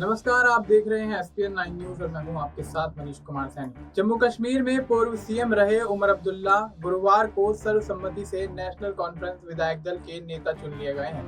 नमस्कार, आप देख रहे हैं एसपीएन 9 न्यूज और मैं हूं आपके साथ मनीष कुमार सैनी। जम्मू कश्मीर में पूर्व सीएम रहे उमर अब्दुल्ला गुरुवार को सर्वसम्मति से नेशनल कॉन्फ्रेंस विधायक दल के नेता चुन लिए गए हैं।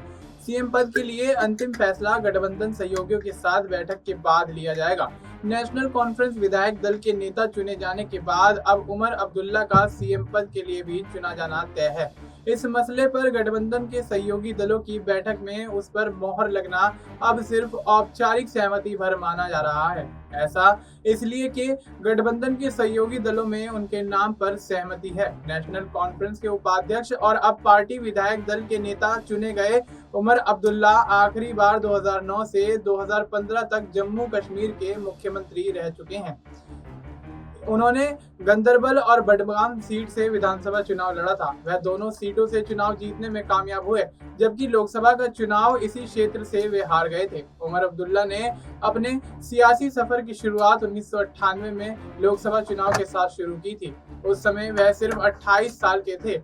सीएम पद के लिए अंतिम फैसला गठबंधन सहयोगियों के साथ बैठक के बाद लिया जाएगा। नेशनल कॉन्फ्रेंस विधायक दल के नेता चुने जाने के बाद अब उमर अब्दुल्ला का सीएम पद के लिए भी चुना जाना तय है। इस मसले पर गठबंधन के सहयोगी दलों की बैठक में उस पर मोहर लगना अब सिर्फ औपचारिक सहमति भर माना जा रहा है। ऐसा इसलिए कि गठबंधन के सहयोगी दलों में उनके नाम पर सहमति है। नेशनल कॉन्फ्रेंस के उपाध्यक्ष और अब पार्टी विधायक दल के नेता चुने गए उमर अब्दुल्ला आखिरी बार 2009 से 2015 तक जम्मू कश्मीर के मुख्यमंत्री रह चुके हैं। उन्होंने गंदरबल और बडगाम सीट से विधानसभा चुनाव लड़ा था। वह दोनों सीटों से चुनाव जीतने में कामयाब हुए, जबकि लोकसभा का चुनाव इसी क्षेत्र से वे हार गए थे। उमर अब्दुल्ला ने अपने सियासी सफर की शुरुआत 1998 में लोकसभा चुनाव के साथ शुरू की थी। उस समय वह सिर्फ 28 साल के थे।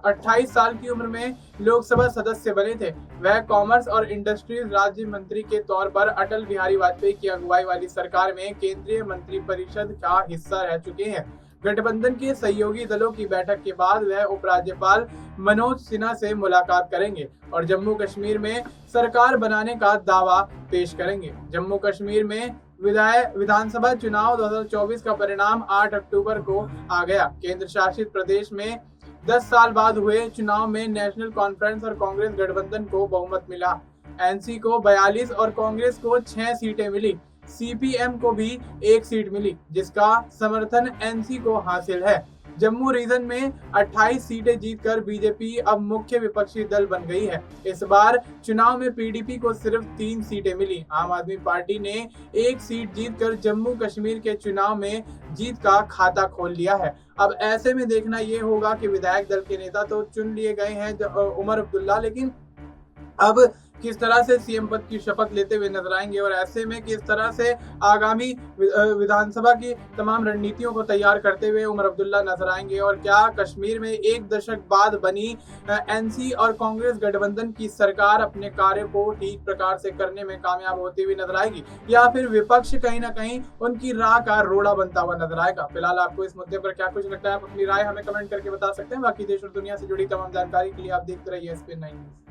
28 साल की उम्र में लोकसभा सदस्य बने थे। वह कॉमर्स और इंडस्ट्रीज राज्य मंत्री के तौर पर अटल बिहारी वाजपेयी की अगुवाई वाली सरकार में केंद्रीय मंत्री परिषद का हिस्सा रह चुके हैं। गठबंधन के सहयोगी दलों की बैठक के बाद वह उपराज्यपाल मनोज सिन्हा से मुलाकात करेंगे और जम्मू कश्मीर में सरकार बनाने का दावा पेश करेंगे। जम्मू कश्मीर में विधानसभा चुनाव 2024 का परिणाम 8 अक्टूबर को आ गया। केंद्र शासित प्रदेश में 10 साल बाद हुए चुनाव में नेशनल कॉन्फ्रेंस और कांग्रेस गठबंधन को बहुमत मिला। एनसी को 42 और कांग्रेस को 6 सीटें मिली। सीपीएम को भी 1 सीट मिली, जिसका समर्थन एनसी को हासिल है। जम्मू रीजन में 28 सीटें जीतकर बीजेपी अब मुख्य विपक्षी दल बन गई है। इस बार चुनाव में पीडीपी को सिर्फ 3 सीटें मिली। आम आदमी पार्टी ने 1 सीट जीतकर जम्मू कश्मीर के चुनाव में जीत का खाता खोल लिया है। अब ऐसे में देखना ये होगा कि विधायक दल के नेता तो चुन लिए गए हैं उमर अब्दुल्ला, लेकिन अब किस तरह से सीएम पद की शपथ लेते हुए नजर आएंगे और ऐसे में किस तरह से आगामी विधानसभा की तमाम रणनीतियों को तैयार करते हुए उमर अब्दुल्ला नजर आएंगे और क्या कश्मीर में 1 दशक बाद बनी एनसी और कांग्रेस गठबंधन की सरकार अपने कार्य को ठीक प्रकार से करने में कामयाब होती हुई नजर आएगी या फिर विपक्ष कहीं ना कहीं उनकी राह का रोड़ा बनता हुआ नजर आएगा। फिलहाल आपको इस मुद्दे पर क्या कुछ लगता है, आप अपनी राय हमें कमेंट करके बता सकते हैं। बाकी देश और दुनिया से जुड़ी तमाम जानकारी के लिए आप देखते रहिए एसपीएन 9 न्यूज।